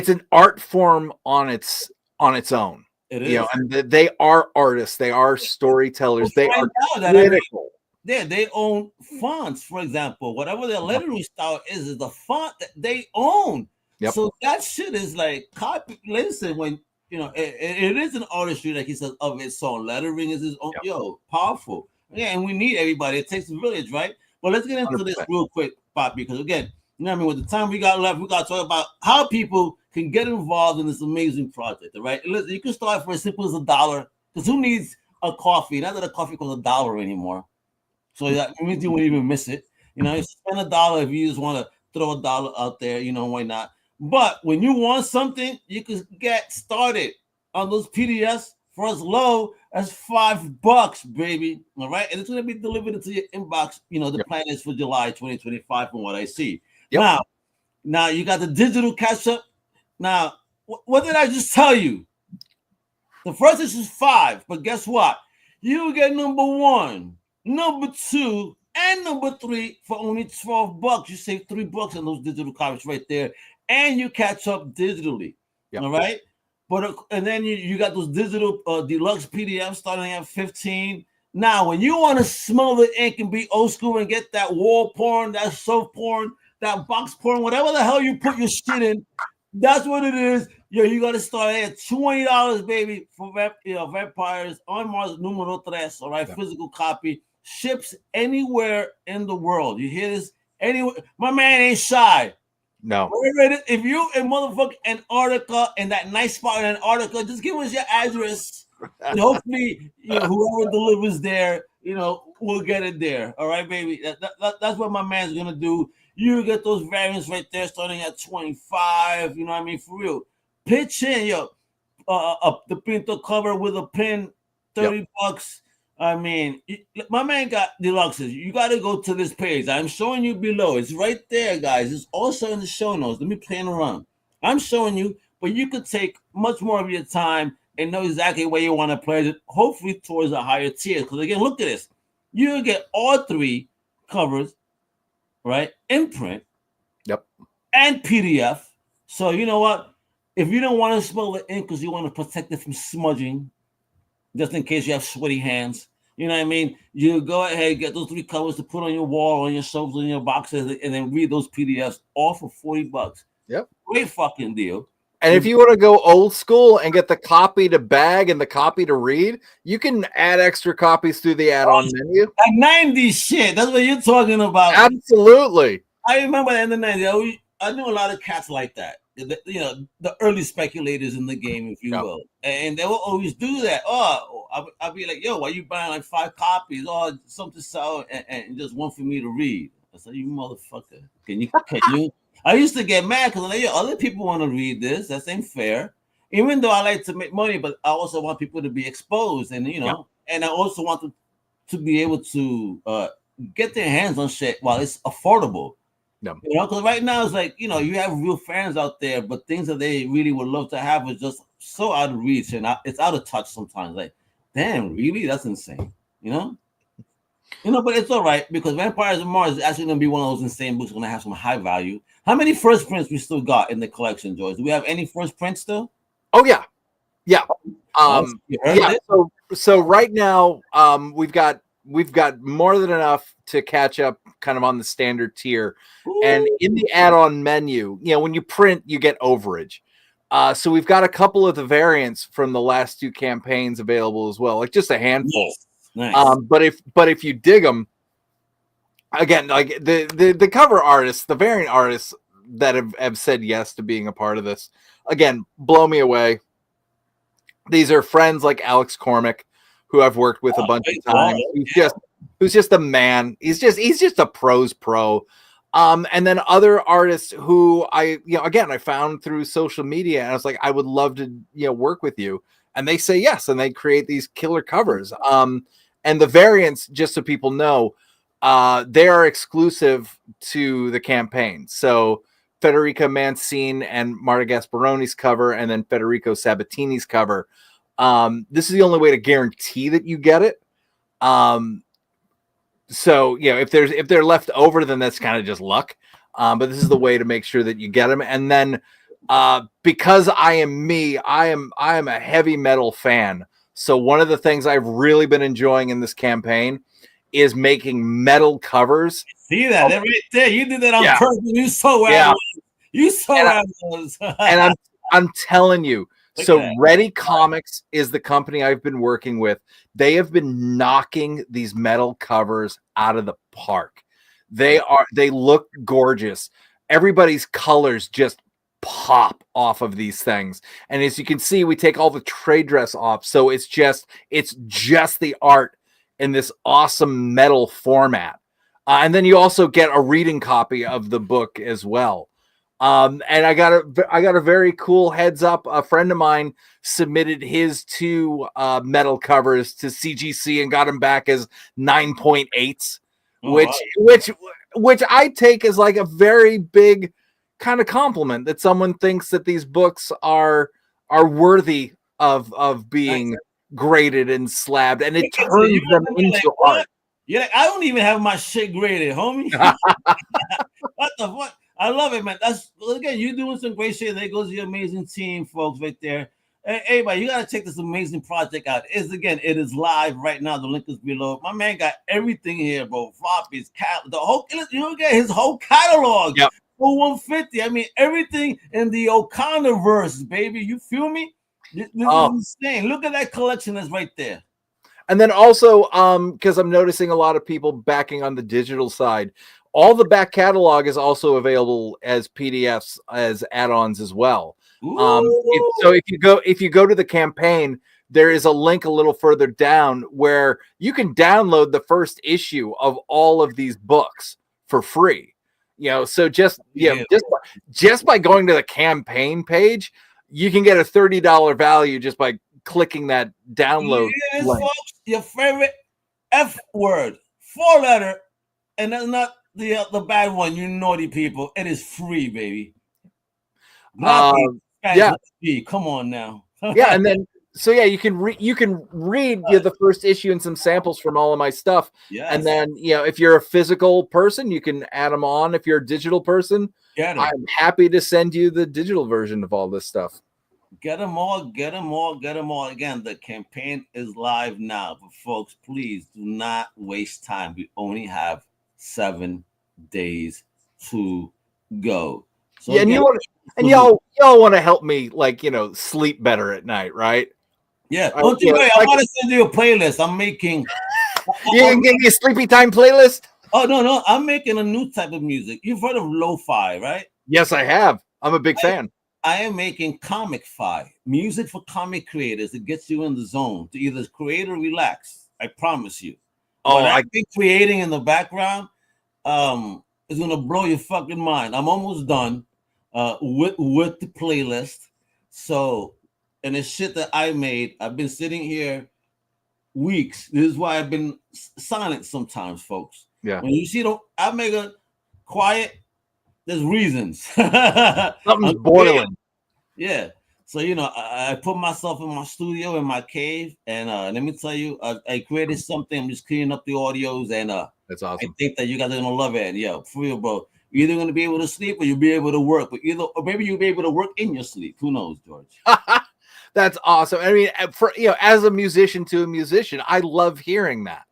Speaker 2: an art form on its own.
Speaker 1: It is.
Speaker 2: You know, and they are artists, they are storytellers, they are critical.
Speaker 1: They own fonts, for example. Whatever their lettering style is the font that they own.
Speaker 2: Yep.
Speaker 1: So that shit is like copy. Listen, when you know it is an artistry, like he says, of its own. Lettering is his own. Yo, powerful. Yeah, and we need everybody. It takes a village, right? But let's get into 100%. This real quick, Pop, because again, you know what I mean. With the time we got left, we got to talk about how people can get involved in this amazing project. Right? Listen, you can start for as simple as $1, because who needs a coffee? Not that a coffee costs $1 anymore. So that means you won't even miss it. You know, you spend $1 if you just want to throw $1 out there. You know, why not? But when you want something, you can get started on those PDFs for as low as $5, baby. All right, and it's going to be delivered into your inbox. You know, the plan is for July 2025, from what I see. Yep. Now you got the digital catch up. Now, what did I just tell you? The first is $5, but guess what? You get number 1. Number 2 and number 3 for only $12. You save $3 on those digital copies right there, and you catch up digitally. Yep. All right, but and then you got those digital deluxe PDFs starting at $15. Now, when you want to smell the ink and be old school and get that wall porn, that soap porn, that box porn, whatever the hell you put your shit in, that's what it is. Yo, you got to start at $20, baby, for Vampires on Mars Numero 3. All right, physical copy. Ships anywhere in the world. You hear this? Anywhere. My man ain't shy.
Speaker 2: No.
Speaker 1: If you in motherfucking Antarctica and that nice spot in Antarctica, just give us your address. And hopefully, you know, whoever delivers there, you know, we'll get it there. All right, baby. That's what my man's gonna do. You get those variants right there, starting at $25. You know what I mean? For real. Pitch in, yo. The pinto cover with a pin, $30. I mean, my man got deluxes. You got to go to this page. I'm showing you below. It's right there, guys. It's also in the show notes. Let me play it around. I'm showing you, but you could take much more of your time and know exactly where you want to play it, hopefully towards a higher tier. Because, again, look at this. You get all 3 covers, right, in print.
Speaker 2: Yep.
Speaker 1: And PDF. So, you know what? If you don't want to smell the ink because you want to protect it from smudging, just in case you have sweaty hands, you know what I mean? You go ahead, get those 3 covers to put on your wall, on your shelves, on your boxes, and then read those PDFs all for $40.
Speaker 2: Yep.
Speaker 1: Great fucking deal.
Speaker 2: And if you want to go old school and get the copy to bag and the copy to read, you can add extra copies through the add-on menu.
Speaker 1: At 90s shit. That's what you're talking about.
Speaker 2: Absolutely.
Speaker 1: I remember in the 90s, I knew a lot of cats like that. You know, the early speculators in the game, if you will. And they will always do that. Oh, I'll be like, yo, why you buying like 5 copies? Oh, something to sell and just one for me to read. I said, you motherfucker. Can you? I used to get mad because I'm like, yo, other people want to read this. That ain't fair. Even though I like to make money, but I also want people to be exposed. And, you know, and I also want to be able to get their hands on shit while it's affordable.
Speaker 2: No.
Speaker 1: You know, because right now it's like, you know, you have real fans out there, but things that they really would love to have is just so out of reach and it's out of touch sometimes. Like, damn, really? That's insane. You know? You know, but it's all right because Vampires of Mars is actually going to be one of those insane books going to have some high value. How many first prints we still got in the collection, George? Do we have any first prints still?
Speaker 2: Oh, yeah. Yeah. So right now, we've got more than enough to catch up kind of on the standard tier. Ooh. And in the add-on menu, you know, when you print, you get overage. So we've got a couple of the variants from the last 2 campaigns available as well, like just a handful.
Speaker 1: Nice.
Speaker 2: But if you dig them, again, like the cover artists, the variant artists that have said yes to being a part of this, again, blow me away. These are friends like Alex Cormick, who I've worked with a bunch of times. Who's just a man. He's just a pro's pro. And then other artists who I found through social media, and I was like, I would love to, work with you. And they say yes, and they create these killer covers. And the variants, just so people know, they are exclusive to the campaign. So Federica Mancini and Marta Gasparoni's cover, and then Federico Sabatini's cover. This is the only way to guarantee that you get it. So if they're left over, then that's kind of just luck. But this is the way to make sure that you get them. And then because I am a heavy metal fan. So one of the things I've really been enjoying in this campaign is making metal covers.
Speaker 1: See that right there? You did that on purpose. You saw where I was. You saw where I was.
Speaker 2: And I'm telling you. So Ready Comics is the company I've been working with. They have been knocking these metal covers out of the park. They look gorgeous. Everybody's colors just pop off of these things. And as you can see, we take all the trade dress off. So it's just the art in this awesome metal format. And then you also get a reading copy of the book as well. And I got a very cool heads up. A friend of mine submitted his 2 metal covers to CGC and got them back as 9.8s, which I take as like a very big kind of compliment that someone thinks that these books are worthy of being graded and slabbed, and it turns them into art.
Speaker 1: You're like, I don't even have my shit graded, homie. What the fuck? I love it, man. Again, you're doing some great shit. There goes your amazing team, folks, right there. Hey, everybody, you gotta check this amazing project out. It is live right now. The link is below. My man got everything here, bro. Floppies, the whole, you get his whole catalog.
Speaker 2: Yep.
Speaker 1: For 150. I mean, everything in the O'Connor-verse, baby. You feel me? This is insane. Look at that collection that's right there.
Speaker 2: And then also, because I'm noticing a lot of people backing on the digital side, all the back catalog is also available as PDFs, as add-ons as well. So if you go to the campaign, there is a link a little further down where you can download the first issue of all of these books for free. So just by going to the campaign page, you can get a $30 value just by clicking that download link.
Speaker 1: Folks, your favorite F word, 4-letter, and that's not the bad one. You naughty people. It is free, baby. Come on now.
Speaker 2: And then you can read the first issue and some samples from all of my stuff.
Speaker 1: Yes.
Speaker 2: And then if you're a physical person, you can add them on. If you're a digital person, I'm happy to send you the digital version of all this stuff.
Speaker 1: Get them all. Again, the campaign is live now. But folks, please do not waste time. We only have 7 days to go. So
Speaker 2: and y'all want to help me, sleep better at night, right?
Speaker 1: Yeah. Don't you worry. I want to send you a playlist. I'm making.
Speaker 2: You can give me a sleepy time playlist?
Speaker 1: Oh, no. I'm making a new type of music. You've heard of lo-fi, right?
Speaker 2: Yes, I have. I'm a big fan.
Speaker 1: I am making comic-fi, music for comic creators. It gets you in the zone to either create or relax. I promise you. What I've been creating in the background is going to blow your fucking mind. I'm almost done with the playlist. So, and the shit that I made, I've been sitting here weeks. This is why I've been silent sometimes, folks.
Speaker 2: Yeah.
Speaker 1: When you see I make a quiet, there's reasons.
Speaker 2: Something's boiling.
Speaker 1: Yeah. So, I put myself in my studio, in my cave, and let me tell you, I created something. I'm just cleaning up the audios, and
Speaker 2: that's awesome.
Speaker 1: I think that you guys are going to love it. Yeah, for real, bro. You're either going to be able to sleep or you'll be able to work, or maybe you'll be able to work in your sleep. Who knows, George?
Speaker 2: That's awesome. I mean, as a musician to a musician, I love hearing that.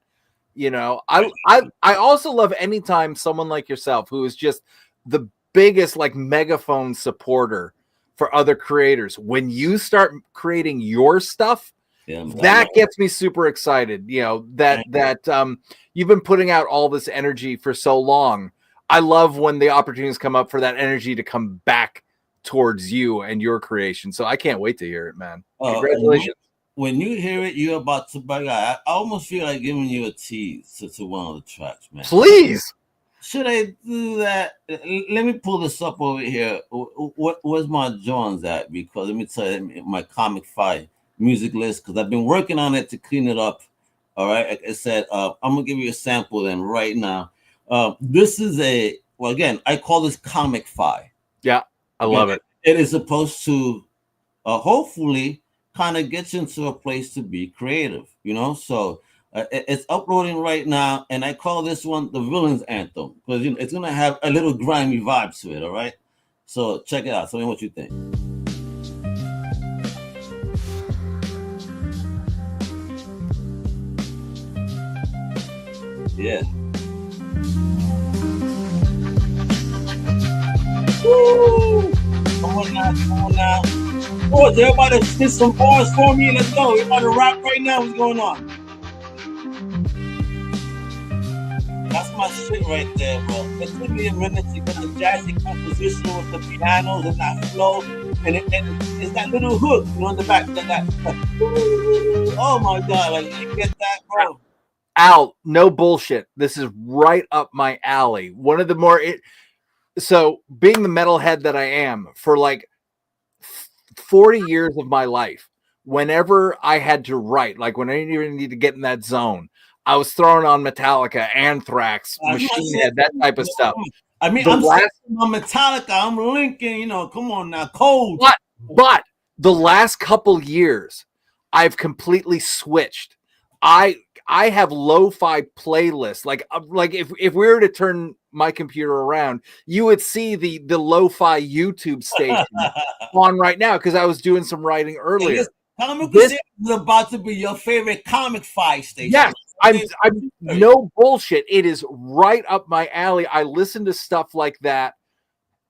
Speaker 2: I also love anytime someone like yourself, who is just the biggest megaphone supporter for other creators, when you start creating your stuff, that gets me super excited. That you've been putting out all this energy for so long. I love when the opportunities come up for that energy to come back towards you and your creation. So I can't wait to hear it, man.
Speaker 1: Uh,
Speaker 2: Congratulations.
Speaker 1: when you hear it, you're about to bug out. I almost feel like giving you a tease to one of the tracks, man.
Speaker 2: Please.
Speaker 1: Should I do that? Let me pull this up over here. Where's my Jones at? Because let me tell you, my Comic Fi music list, because I've been working on it to clean it up. All right. Like I said, I'm going to give you a sample then right now. This is again, I call this Comic Fi.
Speaker 2: Yeah, I love it.
Speaker 1: It is supposed to hopefully kind of get you into a place to be creative, you know? So it's uploading right now, and I call this one the Villain's Anthem, because it's going to have a little grimy vibe to it, all right? So check it out. Tell me what you think. Yeah. Woo! Come on now. Oh, everybody spit some bars for me. Let's go. Everybody rap right now. What's going on? That's my shit right there, bro. It took me a minute to get the jazzy composition with the pianos and that flow. And it's that little hook, in the back. Oh my God. Like, you get that, bro?
Speaker 2: Al, no bullshit. This is right up my alley. One of the more... So, being the metalhead that I am, for like 40 years of my life, whenever I had to write, like when I didn't even need to get in that zone, I was throwing on Metallica, Anthrax, Machine Head, that type of stuff.
Speaker 1: I mean, I'm on Metallica, I'm Lincoln, come on now, Cold.
Speaker 2: But the last couple years, I've completely switched. I have lo-fi playlists. Like if we were to turn my computer around, you would see the lo-fi YouTube station on right now, because I was doing some writing earlier.
Speaker 1: Comic Crusaders is about to be your favorite Comic Fi station.
Speaker 2: Yes, I'm no bullshit. It is right up my alley. I listen to stuff like that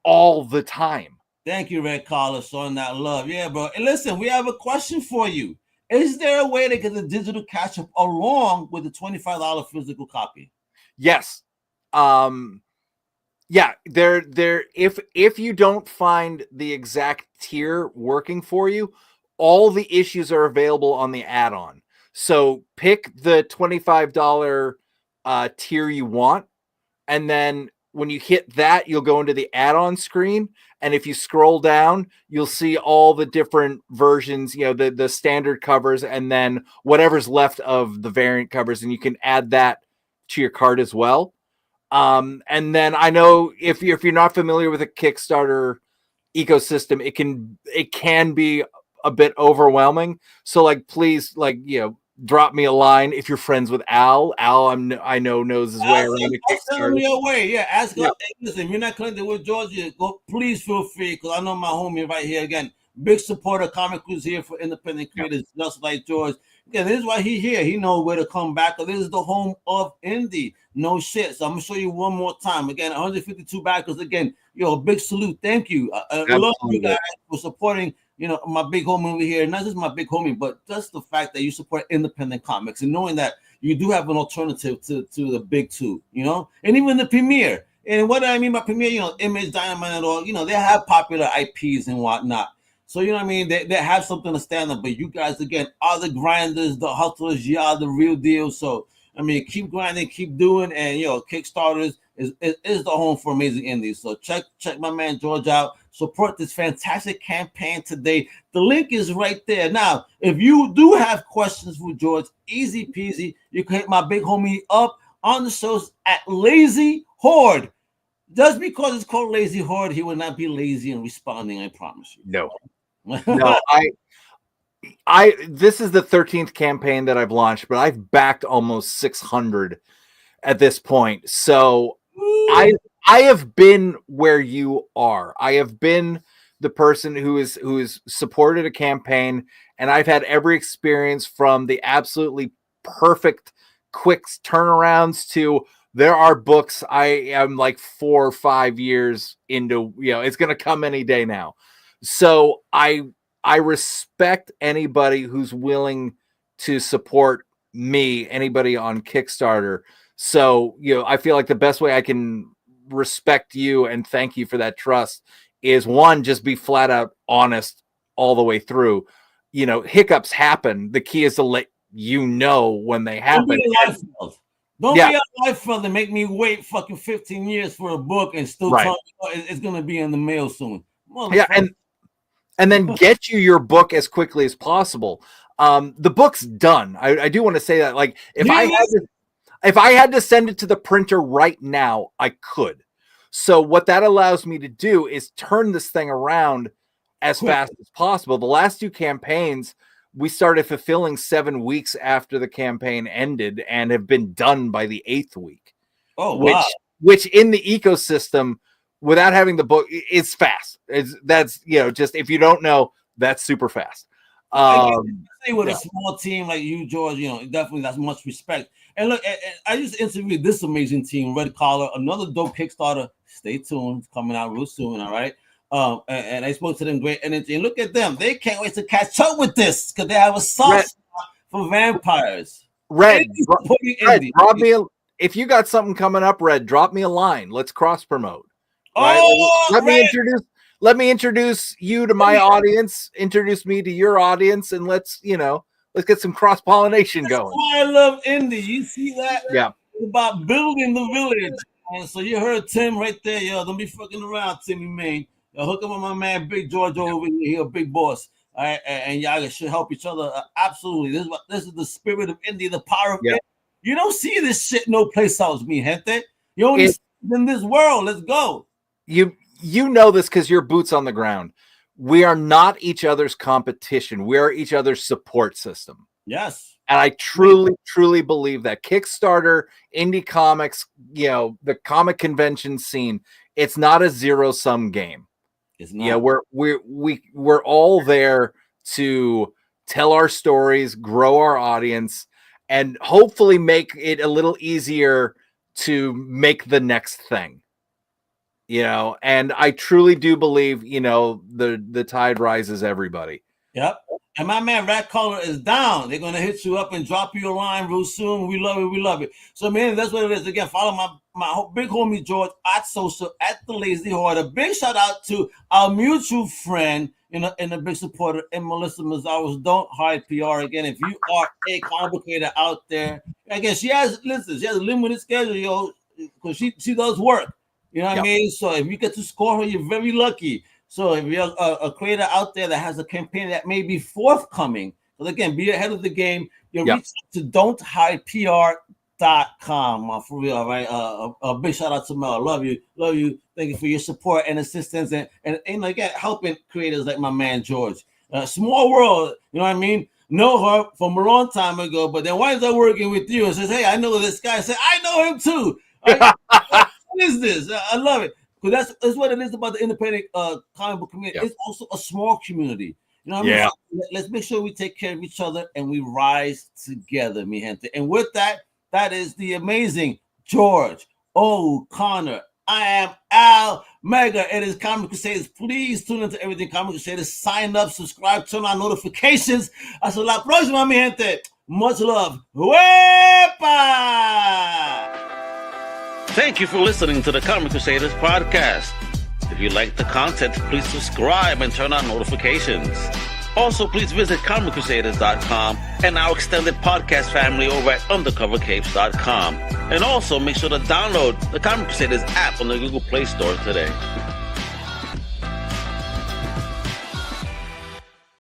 Speaker 2: all the time.
Speaker 1: Thank you, Red Collar, showing that love. Yeah, bro. And listen, we have a question for you. Is there a way to get the digital catch-up along with the $25 physical copy?
Speaker 2: Yes. Yeah, there if you don't find the exact tier working for you, all the issues are available on the add-on. So pick the $25 tier you want, and then when you hit that, you'll go into the add-on screen, and if you scroll down, you'll see all the different versions, the standard covers, and then whatever's left of the variant covers, and you can add that to your cart as well. And then I know if you're not familiar with a Kickstarter ecosystem, it can be a bit overwhelming. So please, drop me a line if you're friends with Al. Al, I know knows his way around the Kickstarter.
Speaker 1: Send me away. Yeah, ask. Yeah. Hey, listen, if you're not connected with Georgia, please feel free, because I know my homie right here again. Big supporter, Comic Cruise here for independent creators, just like George. Yeah, this is why he here. He knows where to come back. This is the home of indie. No shit. So I'm gonna show you one more time. Again, 152 backers. Again, a big salute. Thank you. I love you guys for supporting. My big homie over here. Not just my big homie, but just the fact that you support independent comics and knowing that you do have an alternative to the big two. And even the Premiere. And what I mean by Premiere, Image, Dynamite, and all. They have popular IPs and whatnot. So, you know what I mean? They have something to stand on. But you guys, again, are the grinders, the hustlers. You are the real deal. So, I mean, keep grinding, keep doing. And, Kickstarters is the home for amazing indies. So, check my man George out. Support this fantastic campaign today. The link is right there. Now, if you do have questions for George, easy peasy. You can hit my big homie up on the shows at Lazy Horde. Just because it's called Lazy Horde, he will not be lazy in responding, I promise you.
Speaker 2: No. No, I this is the 13th campaign that I've launched, but I've backed almost 600 at this point. So I have been where you are. I have been the person who is supported a campaign, and I've had every experience from the absolutely perfect quick turnarounds to there are books I am like 4 or 5 years into, it's going to come any day now. So I respect anybody who's willing to support me, anybody on Kickstarter. So, I feel like the best way I can respect you and thank you for that trust is one, just be flat out honest all the way through. You know, hiccups happen. The key is to let you know when they happen.
Speaker 1: Don't be a Liefeld and make me wait fucking 15 years for a book and still tell me it's going to be in the mail soon.
Speaker 2: Yeah, and then get you your book as quickly as possible. The book's done. I do want to say that, like, if I had to send it to the printer right now, I could. So what that allows me to do is turn this thing around as fast as possible. The last 2 campaigns, we started fulfilling 7 weeks after the campaign ended and have been done by the 8th week.
Speaker 1: Oh, wow.
Speaker 2: Which in the ecosystem, without having the book, is fast. That's, you know, just if you don't know, that's super fast.
Speaker 1: With a small team like you, George, you know, definitely that's much respect. And look, I just interviewed this amazing team, Red Collar, another dope Kickstarter. Stay tuned, it's coming out real soon. All right. And I spoke to them, great energy. And look at them; they can't wait to catch up with this because they have a soft spot for vampires.
Speaker 2: Red, drop me if you got something coming up. Red, drop me a line. Let's cross promote.
Speaker 1: Oh,
Speaker 2: right? Let me introduce you to my audience. Introduce me to your audience, and let's get some cross pollination going.
Speaker 1: Why I love indie. You see that?
Speaker 2: Yeah.
Speaker 1: It's about building the village. And so you heard Tim right there, yo. Don't be fucking around, Timmy Main. Hook up with my man Big George over here. He a big boss. All right, and y'all should help each other. Absolutely. This is the spirit of indie, the power of indie. You don't see this shit no place else, mi gente. You only see it in this world. Let's go.
Speaker 2: You know this because you're boots on the ground. We are not each other's competition. We are each other's support system.
Speaker 1: Yes.
Speaker 2: And I truly believe that Kickstarter, indie comics, you know, the comic convention scene, it's not a zero-sum game. It's not. Yeah, we're all there to tell our stories, grow our audience, and hopefully make it a little easier to make the next thing. You know, and I truly do believe, you know, the tide rises everybody.
Speaker 1: Yep. And my man Rat Collar is down. They're gonna hit you up and drop you a line real soon. We love it. We love it. So man, that's what it is. Again, follow my big homie George at social at the Lazy Horde. A big shout out to our mutual friend, you know, and a big supporter, and Melissa Mazaros. Don't hide PR again. If you are a comic creator out there, again, she has a limited schedule, yo, because she does work. You know what I mean? So if you get to score her, you're very lucky. So if you're a creator out there that has a campaign that may be forthcoming, so again, be ahead of the game. You reach out to don'thidepr.com, for real, all right? A big shout out to Mel. Love you. Thank you for your support and assistance and again, helping creators like my man George. Small world, you know what I mean? Know her from a long time ago, but then winds up working with you and says, hey, I know this guy. I said, I know him too. What is this? I love it. Because that's what it is about the independent comic book community. It's also a small community. You know what I mean? Let's make sure we take care of each other and we rise together, mi gente. And with that, that is the amazing George O'Connor. I am Al Mega. It is Comic Crusaders. Please tune into everything Comic Crusaders. Sign up, subscribe, turn on notifications. Hasta la próxima, mi gente. Much love. Wepa! Thank you for listening to the Comic Crusaders podcast. If you like the content, please subscribe and turn on notifications. Also, please visit comiccrusaders.shop and our extended podcast family over at undercovercapes.com. And also make sure to download the Comic Crusaders app on the Google Play Store today.